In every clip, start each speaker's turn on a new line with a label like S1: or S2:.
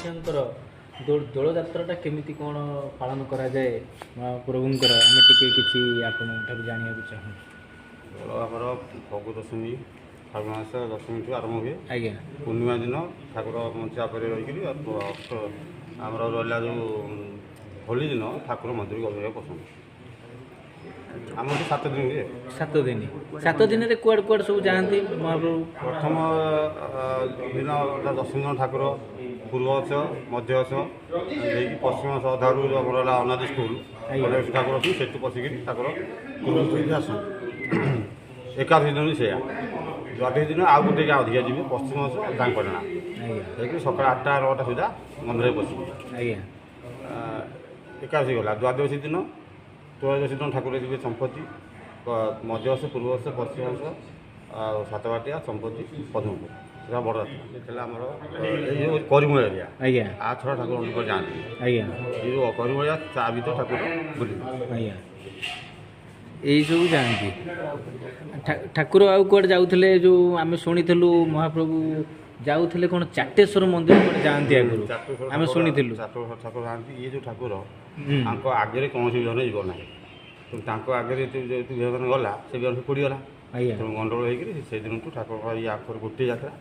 S1: महाप्रभुଙ୍କର ଦୋଳ ଯାତ୍ରାଟା କେମିତି କ'ଣ ପାଳନ କରାଯାଏ ମହାପ୍ରଭୁଙ୍କର ଆମେ ଟିକେ କିଛି ଆପଣଙ୍କ ଠାରୁ ଜାଣିବାକୁ ଚାହୁଁ।
S2: ଦୋଳ ଆମର ଫଗୁ ଦଶମୀ ଫାଗୁଣ ମାସ ଦଶମୀଠୁ ଆରମ୍ଭ ହୁଏ।
S1: ଆଜ୍ଞା।
S2: ପୂର୍ଣ୍ଣିମା ଦିନ ଠାକୁର ମଞ୍ଚା ଉପରେ ରହିକରି ଆମର ରହିଲା ଯେଉଁ ହୋଲି ଦିନ ଠାକୁର ମନ୍ଦିରକୁ ଗଭୀର ପସନ୍ଦ। ଆମର ଏଠି 7 ଦିନ ହୁଏ।
S1: 7 ଦିନ 7 ଦିନରେ କୁଆଡ଼େ କୁଆଡ଼େ ସବୁ ଯାଆନ୍ତି ମହାପ୍ରଭୁ?
S2: ପ୍ରଥମ ଦିନ ଦଶମୀ ଦିନ ଠାକୁର ପୂର୍ବ ଅଛ ମଧ୍ୟ ଅଛ ଦେଇକି ପଶ୍ଚିମ ଅଛ ଅଧାରୁ ଆମର ହେଲା ଅନାଦି ସ୍କୁଲ ଠାକୁର ଅଛନ୍ତି ସେଠୁ ପଶିକିରି ଠାକୁର ପୂର୍ବ ଆସନ୍ତି। ଏକାଦଶୀ ଦିନ ବି ସେଇଆ। ଦ୍ୱାଦଶୀ ଦିନ ଆଉ ଗୋଟେ ଗାଁ ଅଧିକା ଯିବେ ପଶ୍ଚିମ ଅଛ ଦାଙ୍ଗପାଟଣା ଯାଇକି ସକାଳ 8ଟା 9ଟା ସୁଦ୍ଧା ମନ୍ଦିରରେ ପଶିବେ।
S1: ଆଜ୍ଞା।
S2: ଏକାଦଶୀ ଗଲା। ଦ୍ୱାଦଶୀ ଦିନ ତ୍ରୟୋଦଶୀ ଦିନ ଠାକୁର ଯିବେ ଚମ୍ପତି ମଧ୍ୟ ଅଛ ପୂର୍ବ ଅଛ ପଶ୍ଚିମ ଅଛ ଆଉ ସାତବାଟିଆ ଚମ୍ପତି ପଦ୍ମପୁର ସେଟା ବଡ଼ ଯାତ୍ରା। ସେଟା ଆମର ଏଇ ଯେଉଁ କରିମୂଳ ଏରିଆ।
S1: ଆଜ୍ଞା।
S2: ଆ ଛଡ଼ା ଠାକୁର ଅନ୍ୟ ଯାଆନ୍ତି।
S1: ଆଜ୍ଞା।
S2: ଏଇ ଯେଉଁ କରିମୂଳିଆ ତା ଭିତରେ ଠାକୁର ବୁଲିବେ।
S1: ଆଜ୍ଞା। ଏଇ ସବୁ ଯାଆନ୍ତି। ଠାକୁର ଆଉ କୁଆଡ଼େ ଯାଉଥିଲେ ଯେଉଁ ଆମେ ଶୁଣିଥିଲୁ ମହାପ୍ରଭୁ ଯାଉଥିଲେ କ'ଣ ଚାଟେଶ୍ୱର ମନ୍ଦିର କୁଆଡ଼େ ଯାଆନ୍ତି ଆଗରୁ ଆମେ ଶୁଣିଥିଲୁ।
S2: ଠାକୁର ଯାଆନ୍ତି। ଇଏ ଯେଉଁ ଠାକୁର ତାଙ୍କ ଆଗରେ କୌଣସି ବିଧାନ ଯିବ ନାହିଁ। ତେଣୁ ତାଙ୍କ ଆଗରେ ଯେହେତୁ ବିଧାନ ଗଲା ସେ ବିଧାନ ପଡ଼ିଗଲା।
S1: ଆଜ୍ଞା।
S2: ତେଣୁ ଗଣ୍ଡଗୋଳ ହେଇକରି ସେଦିନଠୁ ଠାକୁର ଇଏ ଆଖର ଗୋଟିଏ ଯାତ୍ରା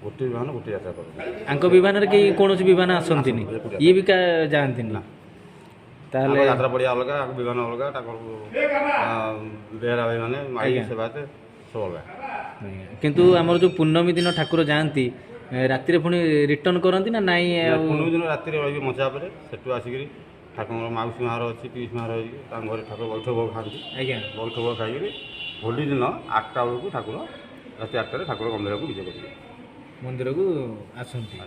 S2: ଗୋଟିଏ ବିମାନ ଗୋଟିଏ ଯାତ୍ରା କରନ୍ତି।
S1: ଆଙ୍କ ବିମାନରେ କେହି କୌଣସି ବିମାନ ଆସନ୍ତିନି ଇଏ ବି ଯାଆନ୍ତିନି ନା? ତାହେଲେ
S2: ଯାତ୍ରା ପଡ଼ିଆ ଅଲଗା ବିମାନ ଅଲଗା ତାଙ୍କର ବେହେରା ଭାଇମାନେ ମାଇ ସେବାୟତ ସବୁ ଅଲଗା।
S1: କିନ୍ତୁ ଆମର ଯେଉଁ ପୂର୍ଣ୍ଣମୀ ଦିନ ଠାକୁର ଯାଆନ୍ତି ରାତିରେ ପୁଣି ରିଟର୍ଣ୍ଣ କରନ୍ତି ନା ନାଇଁ?
S2: ପୂର୍ଣ୍ଣମୀ ଦିନ ରାତିରେ ରହିବେ ମଞ୍ଚା ଉପରେ ସେଠୁ ଆସିକିରି ଠାକୁରଙ୍କର ମାଉସୀ ମାର ଅଛି ପିଉସୀ ମାର ହେଇକି ତାଙ୍କ ଘରେ ଠାକୁର ବୈଠକ ଭୋଗ ଖାଆନ୍ତି।
S1: ଆଜ୍ଞା।
S2: ବୈଠକ ଭୋଗ ଖାଇକିରି ହୋଲି ଦିନ 8ଟା ବେଳକୁ ଠାକୁର ରାତି 8ଟାରେ ଠାକୁର ମନ୍ଦିରକୁ ବିଜେ କରିବେ।
S1: ମନ୍ଦିରକୁ ଆସନ୍ତି।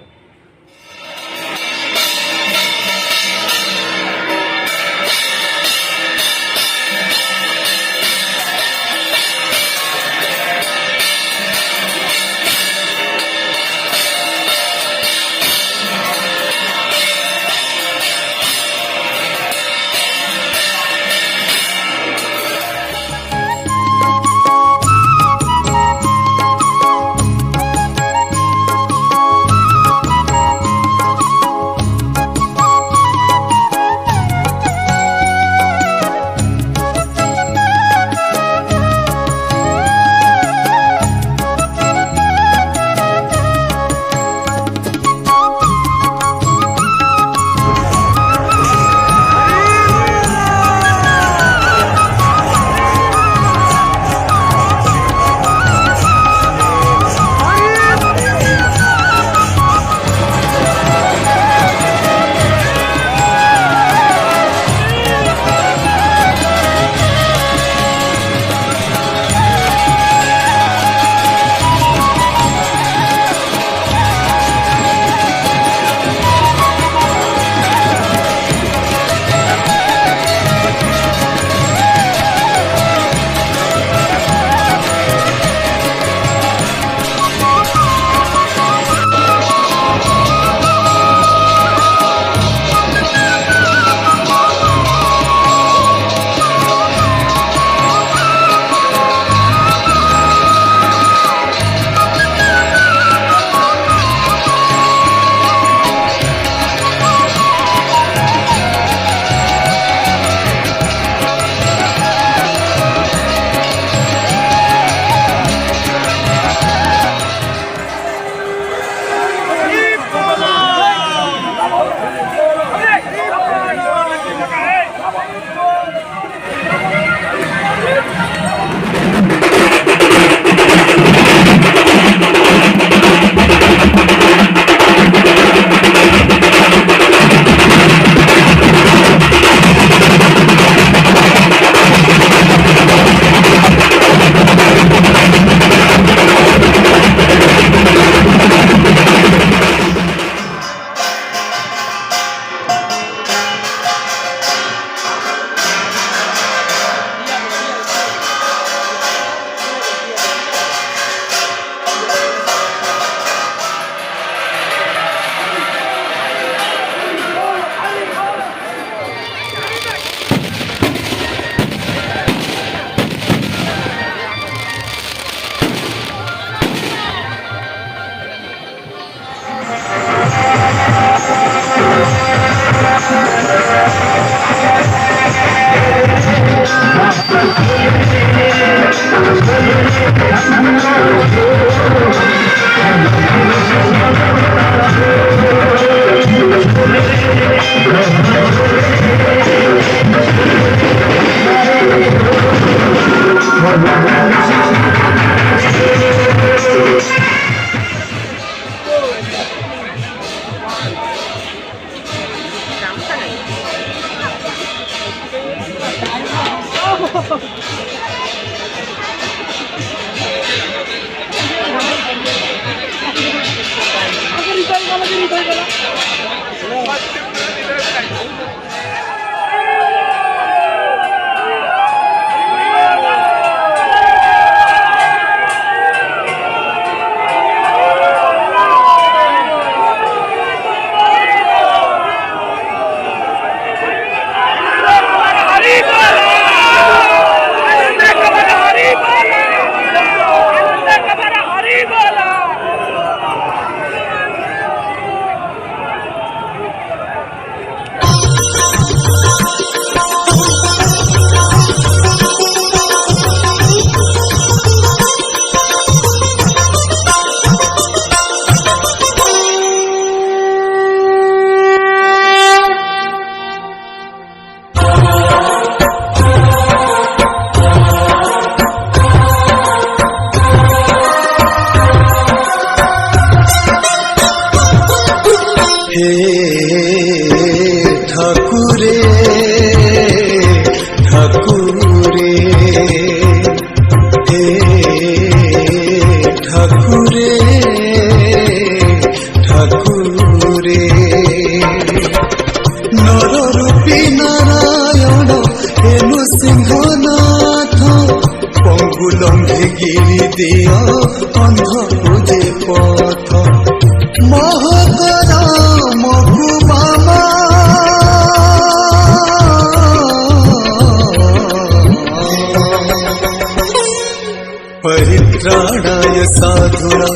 S3: ठाकुरे ठाकुरे हे ठाकुरे ठाकुरे नररूपी नारायण हेनु सिंहनाथ पंगु लंघे गिरी दिया अंध पूजे पथ महकरा महुबामा परित्राणाय साधुना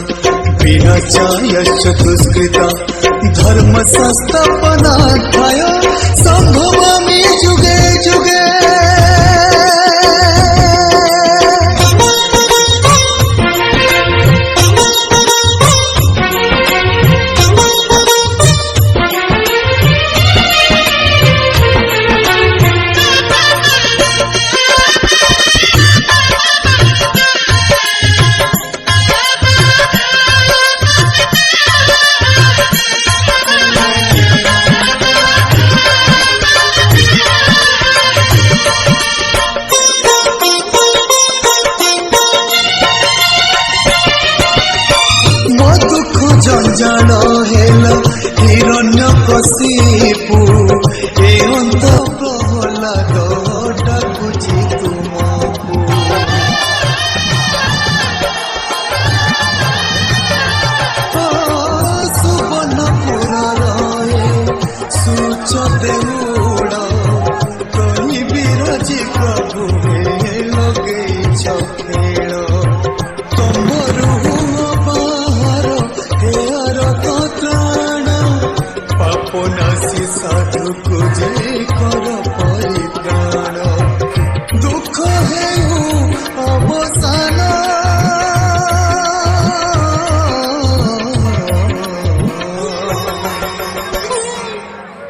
S3: विनाशाय चतुष्कृता धर्म संस्थापनार्थाय संभवामि जुगे जुगे जंजाल हेल हिरण्य कशिपु ए अंत प्रहलाद डाकुछि तुमको सुवर्णपुर रहे सूच देउड़ कहि बिरजी प्रभु लगे खेल तमरु पापनाशी साधु को जे कर परित्राण दुख हेउ अवसान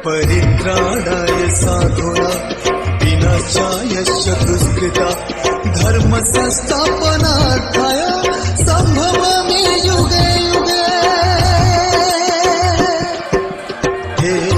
S3: परित्राणाय साधुना विनाशाय चतुष्कृता धर्म संस्थापनार्थाय संभवामि युगे युगे हे